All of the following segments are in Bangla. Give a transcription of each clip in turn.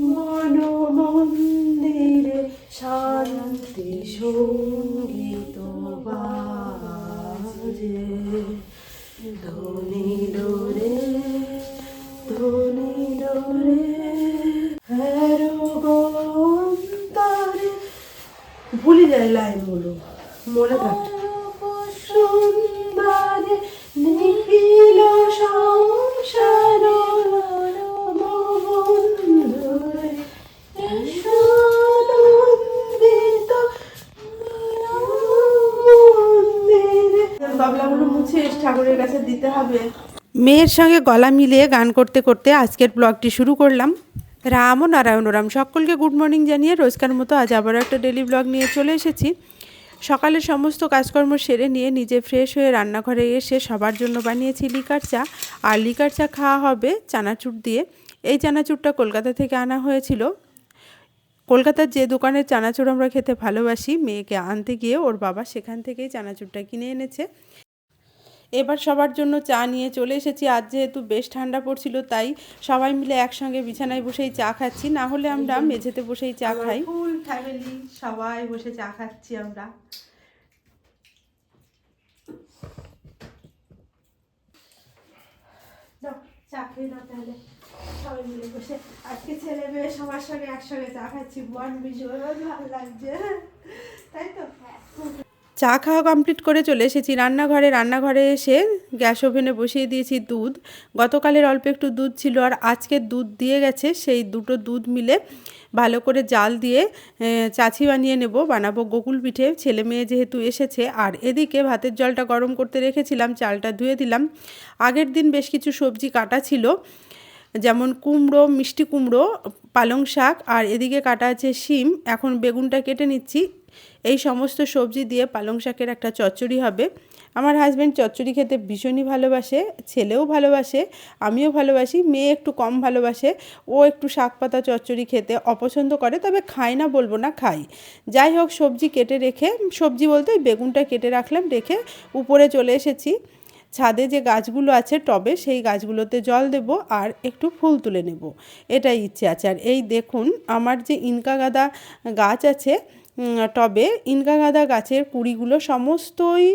মন মন্দিরে শান্তি সঙ্গীত বাজে, ধনী ডোরে ধনী ডোরে হ্যারো গন্তরে। ভুলে যায় লাইনগুলো, মনে থাকে। সুন্দরে নিখিল সংসার বন্ধুরে সুনন্দিত মন্দিরে। বাবলাগুলো মুছে ঠাকুরের কাছে দিতে হবে। মেয়ের সঙ্গে গলা মিলিয়ে গান করতে করতে আজকের ব্লগটি শুরু করলাম। রাম ও নারায়ণ রাম। সকলকে গুড মর্নিং জানিয়ে রোজকার মতো আজ আবার একটা ডেলি ব্লগ নিয়ে চলে এসেছি। সকালের সমস্ত কাজকর্ম সেরে নিয়ে নিজে ফ্রেশ হয়ে রান্নাঘরে এসে সবার জন্য বানিয়েছি লিকার চা। আর লিকার চা খাওয়া হবে চানাচুর দিয়ে। এই চানাচুরটা কলকাতা থেকে আনা হয়েছিল। কলকাতার যে দোকানের চানাচুর আমরা খেতে ভালোবাসি, মেয়েকে আনতে গিয়ে ওর বাবা সেখান থেকেই চানাচুরটা কিনে এনেছে। এবার সবার জন্য চা নিয়ে চলে এসেছি। আজ যেহেতু বেশ ঠান্ডা পড়ছিল, তাই সবাই মিলে একসঙ্গে বিছানায় বসেই চা খাচ্ছি। না হলে আমরা মেঝেতে বসেই চা খাই। ফুল ফ্যামিলি সবাই বসে চা খাচ্ছি আমরা। চা খেয়ে দাও তাহলে সবাই মিলে বসে। আজকে ছেলে মেয়ে সবার সঙ্গে একসঙ্গে চা খাচ্ছি, মন ভীষণ ভালো লাগছে, তাই তো। চা খাওয়া কমপ্লিট করে চলে এসেছি রান্নাঘরে এসে গ্যাস ওভেনে বসিয়ে দিয়েছি দুধ। গতকালের অল্প একটু দুধ ছিল আর আজকের দুধ দিয়ে গেছে, সেই দুটো দুধ মিলে ভালো করে জাল দিয়ে চাছি বানাবো গোকুল পিঠে। ছেলে মেয়ে যেহেতু এসেছে। আর এদিকে ভাতের জলটা গরম করতে রেখেছিলাম, চালটা ধুয়ে দিলাম। আগের দিন বেশ কিছু সবজি কাটা ছিল, যেমন কুমড়ো, মিষ্টি কুমড়ো, পালং শাক, আর এদিকে কাটা আছে শিম। এখন বেগুনটা কেটে নিচ্ছি। এই সমস্ত সবজি দিয়ে পালং শাকের একটা চচ্চড়ি হবে। আমার হাজব্যান্ড চচ্চড়ি খেতে ভীষণই ভালোবাসে, ছেলেও ভালোবাসে, আমিও ভালোবাসি। মেয়ে একটু কম ভালোবাসে, ও একটু শাক পাতা চচ্চড়ি খেতে অপছন্দ করে, তবে খায় না বলবো না, খাই। যাই হোক, সবজি কেটে রেখে, সবজি বলতে বেগুনটা কেটে রাখলাম, রেখে উপরে চলে এসেছি। ছাদে যে গাছগুলো আছে টবে, সেই গাছগুলোতে জল দেব আর একটু ফুল তুলে নেব, এটাই ইচ্ছে আছে। আর এই দেখুন, আমার যে ইনকা গাঁদা গাছ আছে টবে, ইনকা গাঁদা গাছের কুড়িগুলো সমস্তই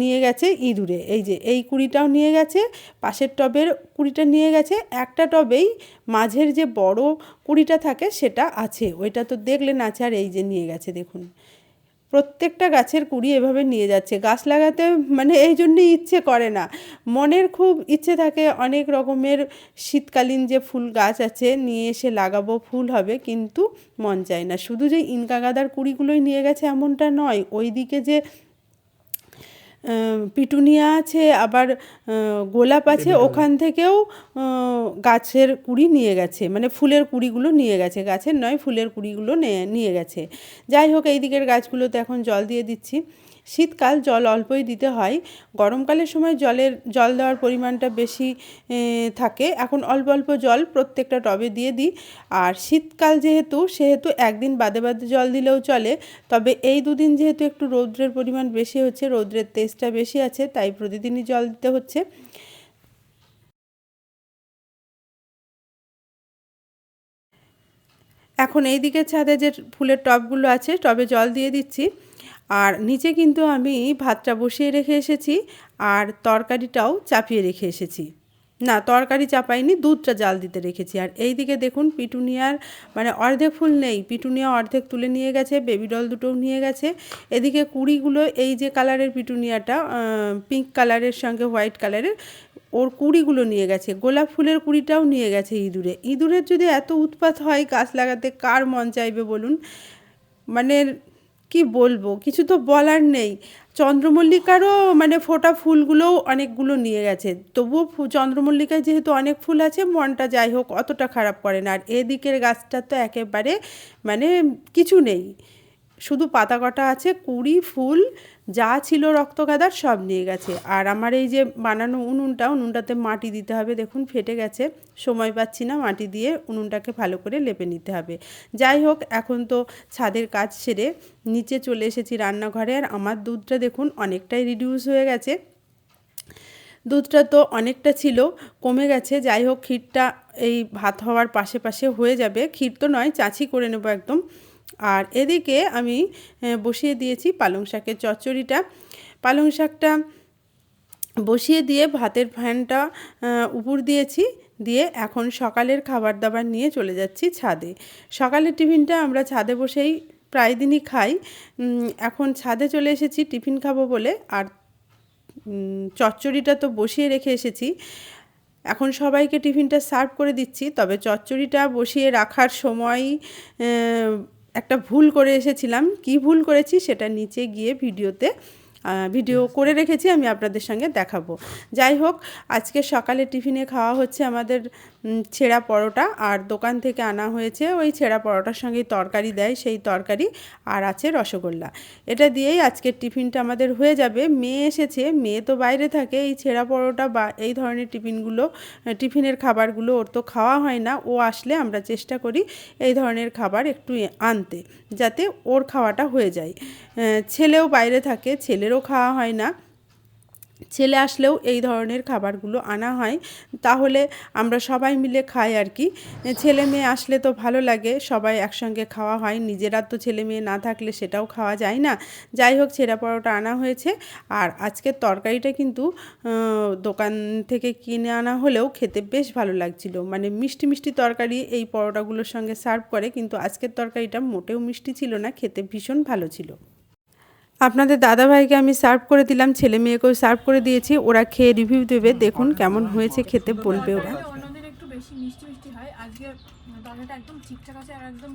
নিয়ে গেছে ইঁদুরে। এই যে এই কুড়িটাও নিয়ে গেছে, পাশের টবের কুড়িটা নিয়ে গেছে, একটা টবেই মাঝের যে বড় কুড়িটা থাকে সেটা আছে, ওইটা তো দেখলেন আছে। আর এই যে নিয়ে গেছে দেখুন, প্রত্যেকটা গাছের কুড়ি এভাবে নিয়ে যাচ্ছে। গাছ লাগাতে মানে এই জন্যই ইচ্ছে করে না, মনের খুব ইচ্ছে থাকে অনেক রকমের শীতকালীন যে ফুল গাছ আছে নিয়ে এসে লাগাবো, ফুল হবে, কিন্তু মন চায় না। শুধু যে ইনকা গাঁদার কুড়িগুলোই নিয়ে গেছে এমনটা নয়, ওই দিকে যে পিটুনিয়া আছে, আবার গোলাপ আছে, ওখান থেকেও গাছের কুড়ি নিয়ে গেছে, মানে ফুলের কুড়িগুলো নিয়ে গেছে, গাছের নয় ফুলের কুড়িগুলো নিয়ে গেছে। যাই হোক, এই দিকের গাছগুলোতে এখন জল দিয়ে দিচ্ছি। শীতকাল জল অল্পই দিতে হয়, গরমকালের সময় জল দেওয়ার পরিমাণটা বেশি থাকে। এখন অল্প অল্প জল প্রত্যেকটা টবে দিয়ে দিই। আর শীতকাল সেহেতু একদিন বাদে বাদে জল দিলেও চলে, তবে এই দুদিন যেহেতু একটু রৌদ্রের পরিমাণ বেশি হচ্ছে, রৌদ্রের তেজটা বেশি আছে, তাই প্রতিদিনই জল দিতে হচ্ছে। এখন এই দিকের ছাদে যে ফুলের টবগুলো আছে, টবে জল দিয়ে দিচ্ছি। আর নিচে কিন্তু আমি ভাতটা বসিয়ে রেখে এসেছি, আর তরকারিটাও চাপিয়ে রেখে এসেছি। না, তরকারি চাপাইনি, দুধটা জাল দিতে রেখেছি। আর এই দিকে দেখুন, পিটুনিয়ার মানে অর্ধেক ফুল নেই, পিটুনিয়া অর্ধেক তুলে নিয়ে গেছে, বেবি ডল দুটোও নিয়ে গেছে। এদিকে কুড়িগুলো, এই যে কালারের পিটুনিয়াটা, পিঙ্ক কালারের সঙ্গে হোয়াইট কালারের, ওর কুড়িগুলো নিয়ে গেছে। গোলাপ ফুলের কুড়িটাও নিয়ে গেছে ইঁদুরের যদি এত উৎপাত হয় গাছ লাগাতে, কার মন চাইবে বলুন। মানে কি বলবো, কিছু তো বলার নেই। চন্দ্রমল্লিকারও মানে ফোটা ফুলগুলোও অনেকগুলো নিয়ে গেছে, তবুও চন্দ্রমল্লিকায় যেহেতু অনেক ফুল আছে, মনটা যাই হোক অতটা খারাপ করে না। আর এদিকের গাছটা তো একেবারে মানে কিছু নেই, শুধু পাতা কটা আছে, কুড়ি ফুল যা ছিল রক্তগাঁদার সব নিয়ে গেছে। আর আমার এই যে বানানো উনুনটাতে মাটি দিতে হবে, দেখুন ফেটে গেছে, সময় পাচ্ছি না, মাটি দিয়ে উনুনটাকে ভালো করে লেপে নিতে হবে। যাই হোক, এখন তো ছাদের কাজ সেরে নিচে চলে এসেছি রান্নাঘরে। আর আমার দুধটা দেখুন অনেকটাই রিডিউস হয়ে গেছে, দুধটা তো অনেকটা ছিল, কমে গেছে। যাই হোক, ক্ষীরটা এই ভাত হওয়ার পাশে পাশে হয়ে যাবে। ক্ষীর তো নয়, চাঁচি করে নেব একদম। আর এদিকে আমি বসিয়ে দিয়েছি পালং শাকের চচ্চড়িটা। পালং শাকটা বসিয়ে দিয়ে ভাতের ফ্যানটা উপর দিয়েছি, দিয়ে এখন সকালের খাবার দাবার নিয়ে চলে যাচ্ছি ছাদে। সকালের টিফিনটা আমরা ছাদে বসেই প্রায় দিনই খাই। এখন ছাদে চলে এসেছি টিফিন খাবো বলে। আর চচ্চড়িটা তো বসিয়ে রেখে এসেছি, এখন সবাইকে টিফিনটা সার্ভ করে দিচ্ছি। তবে চচ্চড়িটা বসিয়ে রাখার সময় একটা ভুল করে এসেছিলাম। কি ভুল করেছি সেটা নিচে গিয়ে ভিডিও করে রেখেছি, আমি আপনাদের সঙ্গে দেখাবো। যাই হোক, আজকে সকালে টিফিনে খাওয়া হচ্ছে আমাদের ছেঁড়া পরোটা, আর দোকান থেকে আনা হয়েছে ওই ছেঁড়া পরোটার সঙ্গেই তরকারি দেয়, সেই তরকারি, আর আছে রসগোল্লা। এটা দিয়েই আজকের টিফিনটা আমাদের হয়ে যাবে। মেয়ে এসেছে, মেয়ে তো বাইরে থাকে, এই ছেঁড়া পরোটা বা এই ধরনের টিফিনের খাবারগুলো ওর তো খাওয়া হয় না। ও আসলে আমরা চেষ্টা করি এই ধরনের খাবার একটু আনতে, যাতে ওর খাওয়াটা হয়ে যায়। ছেলেও বাইরে থাকে, ছেলেরও খাওয়া হয় না। ছেলে আসলেও এই ধরনের খাবারগুলো আনা হয়, তাহলে আমরা সবাই মিলে খাই আর কি। ছেলে মেয়ে আসলে তো ভালো লাগে, সবাই একসঙ্গে খাওয়া হয়। নিজেরা তো ছেলে মেয়ে না থাকলে সেটাও খাওয়া যায় না। যাই হোক, ছেঁড়া পরোটা আনা হয়েছে। আর আজকের তরকারিটা কিন্তু দোকান থেকে কিনে আনা হলেও খেতে বেশ ভালো লাগছিল। মানে মিষ্টি মিষ্টি তরকারি এই পরোটাগুলোর সঙ্গে সার্ভ করে, কিন্তু আজকের তরকারিটা মোটেও মিষ্টি ছিল না, খেতে ভীষণ ভালো ছিল। আপনাদের দাদাভাইকে আমি সার্ভ করে দিলাম, ছেলে মেয়েকেও সার্ভ করে দিয়েছি। ওরা খেয়ে রিভিউ দেবে, দেখুন কেমন হয়েছে খেতে, বলবে ওরা। অন্যদিন একটু বেশি মিষ্টি মিষ্টি হয়, আজকে তরকারিটা একদম ঠিকঠাক আছে, আর একদম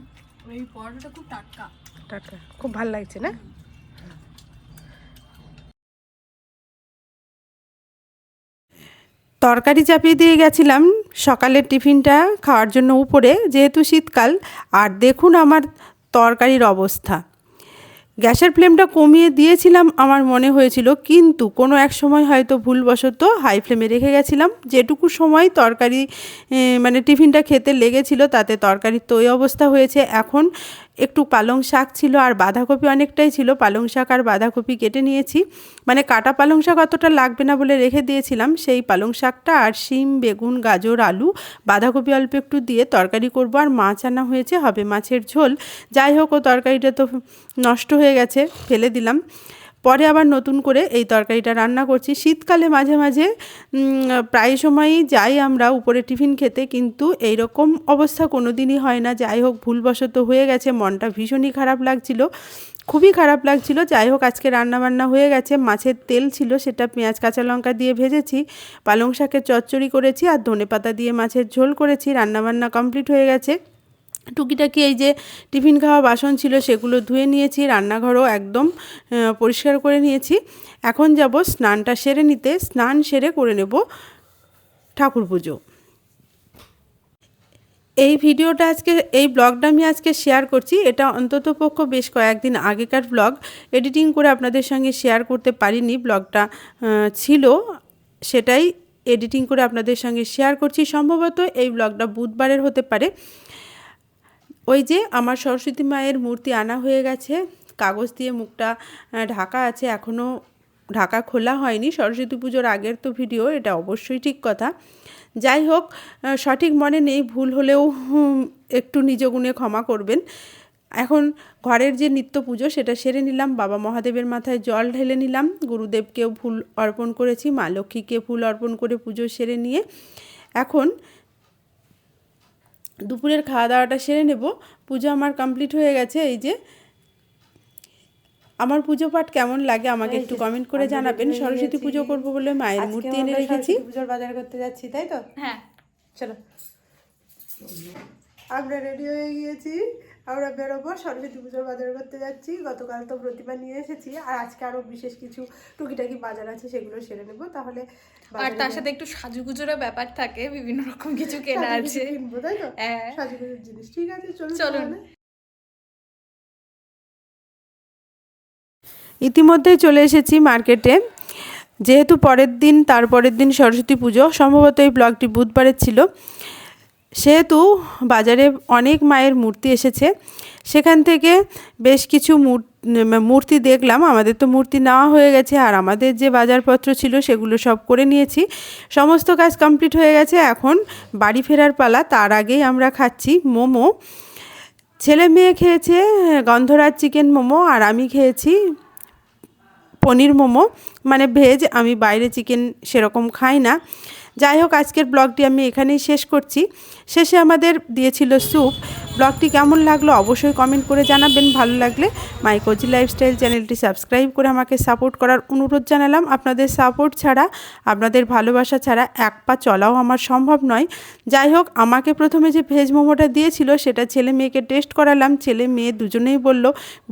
এই পরোটাটা খুব টাটকা টাটকা, খুব ভালো লাগছে না? তরকারি চাপিয়ে দিয়ে গেছিলাম সকালের টিফিনটা খাওয়ার জন্য উপরে, যেহেতু শীতকাল। আর দেখুন আমার তরকারির অবস্থা। গ্যাসের ফ্লেমটা কমিয়ে দিয়েছিলাম আমার মনে হয়েছিল, কিন্তু কোনো এক সময় হয়তো ভুলবশত হাই ফ্লেমে রেখে গেছিলাম। যেটুকু সময় তরকারি মানে টিফিনটা খেতে লেগেছিল, তাতে তরকারির তো এই অবস্থা হয়েছে। এখন একটু পালং শাক ছিল আর বাঁধাকপি অনেকটাই ছিল, পালং শাক আর বাঁধাকপি কেটে নিয়েছি। মানে কাটা পালং শাক অতটা লাগবে না বলে রেখে দিয়েছিলাম, সেই পালং শাকটা আর শিম, বেগুন, গাজর, আলু, বাঁধাকপি অল্প একটু দিয়ে তরকারি করব। আর মাছ আনা হয়েছে, হবে মাছের ঝোল। যাই হোক, ও তরকারিটা তো নষ্ট হয়ে গেছে, ফেলে দিলাম। পরে আবার নতুন করে এই তরকারিটা রান্না করছি। শীতকালে মাঝে মাঝে প্রায় সময়ই যাই আমরা উপরে টিফিন খেতে, কিন্তু এই রকম অবস্থা কোনো দিনই হয় না। যাই হোক, ভুলবশত হয়ে গেছে, মনটা ভীষণই খারাপ লাগছিল, খুবই খারাপ লাগছিল। যাই হোক, আজকে রান্নাবান্না হয়ে গেছে। মাছের তেল ছিল, সেটা পেঁয়াজ কাঁচা লঙ্কা দিয়ে ভেজেছি। পালং শাকের চচ্চড়ি করেছি, আর ধনেপাতা দিয়ে মাছের ঝোল করেছি। রান্নাবান্না কমপ্লিট হয়ে গেছে। টুকিটাকি এই যে টিফিন খাওয়া বাসন ছিল সেগুলো ধুয়ে নিয়েছি, রান্নাঘরও একদম পরিষ্কার করে নিয়েছি। এখন যাব স্নানটা সেরে নিতে, স্নান সেরে করে নেব ঠাকুর পুজো। এই ভিডিওটা এই ব্লগটা আমি আজকে শেয়ার করছি। এটা অন্ততপক্ষ বেশ কয়েকদিন আগেকার ব্লগ, এডিটিং করে আপনাদের সঙ্গে শেয়ার করতে পারিনি। ব্লগটা ছিল, সেটাই এডিটিং করে আপনাদের সঙ্গে শেয়ার করছি। সম্ভবত এই ব্লগটা বুধবারের হতে পারে। ওই যে আমার সরস্বতী মায়ের মূর্তি আনা হয়ে গেছে, কাগজ দিয়ে মুখটা ঢাকা আছে, এখনও ঢাকা খোলা হয়নি। সরস্বতী পুজোর আগের তো ভিডিও, এটা অবশ্যই ঠিক কথা। যাই হোক, সঠিক মনে নেই, ভুল হলেও একটু নিজ গুণে ক্ষমা করবেন। এখন ঘরের যে নিত্য পুজো সেটা সেরে নিলাম, বাবা মহাদেবের মাথায় জল ঢেলে নিলাম, গুরুদেবকেও ফুল অর্পণ করেছি, মা লক্ষ্মীকে ফুল অর্পণ করে পুজো সেরে নিয়ে এখন দুপুরের খাওয়া দাওয়াটা সেরে নেব। পুজো আমার কমপ্লিট হয়ে গেছে। এই যে আমার পুজো পাঠ কেমন লাগে আমাকে একটু কমেন্ট করে জানাবেন। সরস্বতী পুজো করব বলে মায়ের মূর্তি এনে রেখেছি। পুজোর বাজার করতে যাচ্ছি, তাই তো? হ্যাঁ, চলো, আমরা রেডি হয়ে গিয়েছি, আমরা বেরোবো, সরস্বতী পুজোর বাজার করতে যাচ্ছি। গতকাল তো প্রতিমা নিয়ে এসেছি, আর আজকে আরও বিশেষ কিছু টুকিটাকি বাজার আছে, সেগুলো সেরে নেবো। তাহলে আর তার সাথে একটু সাজুগুজোরও ব্যাপার থাকে, বিভিন্ন রকম কিছু কেনা আছে, কিনবো, তাই তো? হ্যাঁ, সাজুগুজোর জিনিস। ঠিক আছে, চলুন। ইতিমধ্যেই চলে এসেছি মার্কেটে। যেহেতু তারপরের দিন সরস্বতী পুজো, সম্ভবত এই ব্লগটি বুধবারের ছিল, সেহেতু বাজারে অনেক মায়ের মূর্তি এসেছে। সেখান থেকে বেশ কিছু মূর্তি দেখলাম। আমাদের তো মূর্তি নেওয়া হয়ে গেছে, আর আমাদের যে বাজারপত্র ছিল সেগুলো সব করে নিয়েছি। সমস্ত কাজ কমপ্লিট হয়ে গেছে, এখন বাড়ি ফেরার পালা। তার আগেই আমরা খাচ্ছি মোমো। ছেলে মেয়ে খেয়েছে গন্ধরাজ চিকেন মোমো, আর আমি খেয়েছি পনির মোমো, মানে ভেজ। আমি বাইরে চিকেন সেরকম খাই না। যাই হোক, আজকের ব্লগটি আমি এখানেই শেষ করছি। শেষে আমাদের দিয়েছিল স্যুপ। ব্লগটি কেমন লাগলো অবশ্যই কমেন্ট করে জানাবেন। ভালো লাগলে মাই কোজি লাইফস্টাইল চ্যানেলটি সাবস্ক্রাইব করে আমাকে সাপোর্ট করার অনুরোধ জানালাম। আপনাদের সাপোর্ট ছাড়া, আপনাদের ভালোবাসা ছাড়া এক পা চলাও আমার সম্ভব নয়। যাই হোক, আমাকে প্রথমে যে ভেজ মোমোটা দিয়েছিল সেটা ছেলে মেয়েকে টেস্ট করালাম। ছেলে মেয়ে দুজনেই বলল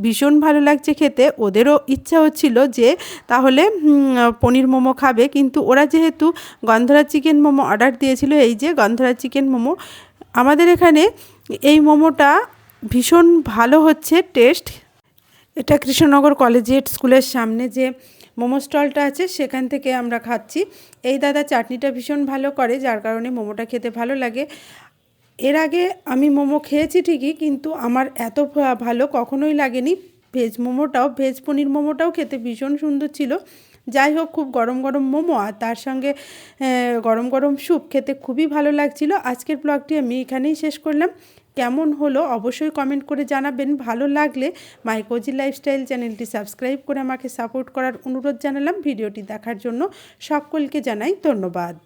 ভীষণ ভালো লাগছে খেতে। ওদেরও ইচ্ছা হচ্ছিল যে তাহলে পনির মোমো খাবে, কিন্তু ওরা যেহেতু গন্ধরাজ চিকেন মোমো অর্ডার দিয়েছিল, এই যে গন্ধরাজ চিকেন মোমো, আমাদের এখানে এই মোমোটা ভীষণ ভালো হচ্ছে টেস্ট। এটা কৃষ্ণনগর কলেজিয়েট স্কুলের সামনে যে মোমো স্টলটা আছে সেখান থেকে আমরা খাচ্ছি। এই দাদা চাটনিটা ভীষণ ভালো করে, যার কারণে মোমোটা খেতে ভালো লাগে। এর আগে আমি মোমো খেয়েছি ঠিকই, কিন্তু আমার এত ভালো কখনোই লাগেনি। ভেজ মোমোটাও, ভেজ পনির মোমোটাও খেতে ভীষণ সুন্দর ছিল। যাই হোক, খুব গরম গরম মোমো আর তার সঙ্গে গরম গরম স্যুপ খেতে খুবই ভালো লাগছিল। আজকের ব্লগটি আমি এখানেই শেষ করলাম। কেমন হলো অবশ্যই কমেন্ট করে জানাবেন। ভালো লাগলে মাই কোজি লাইফস্টাইল চ্যানেলটি সাবস্ক্রাইব করে আমাকে সাপোর্ট করার অনুরোধ জানালাম। ভিডিওটি দেখার জন্য সকলকে জানাই ধন্যবাদ।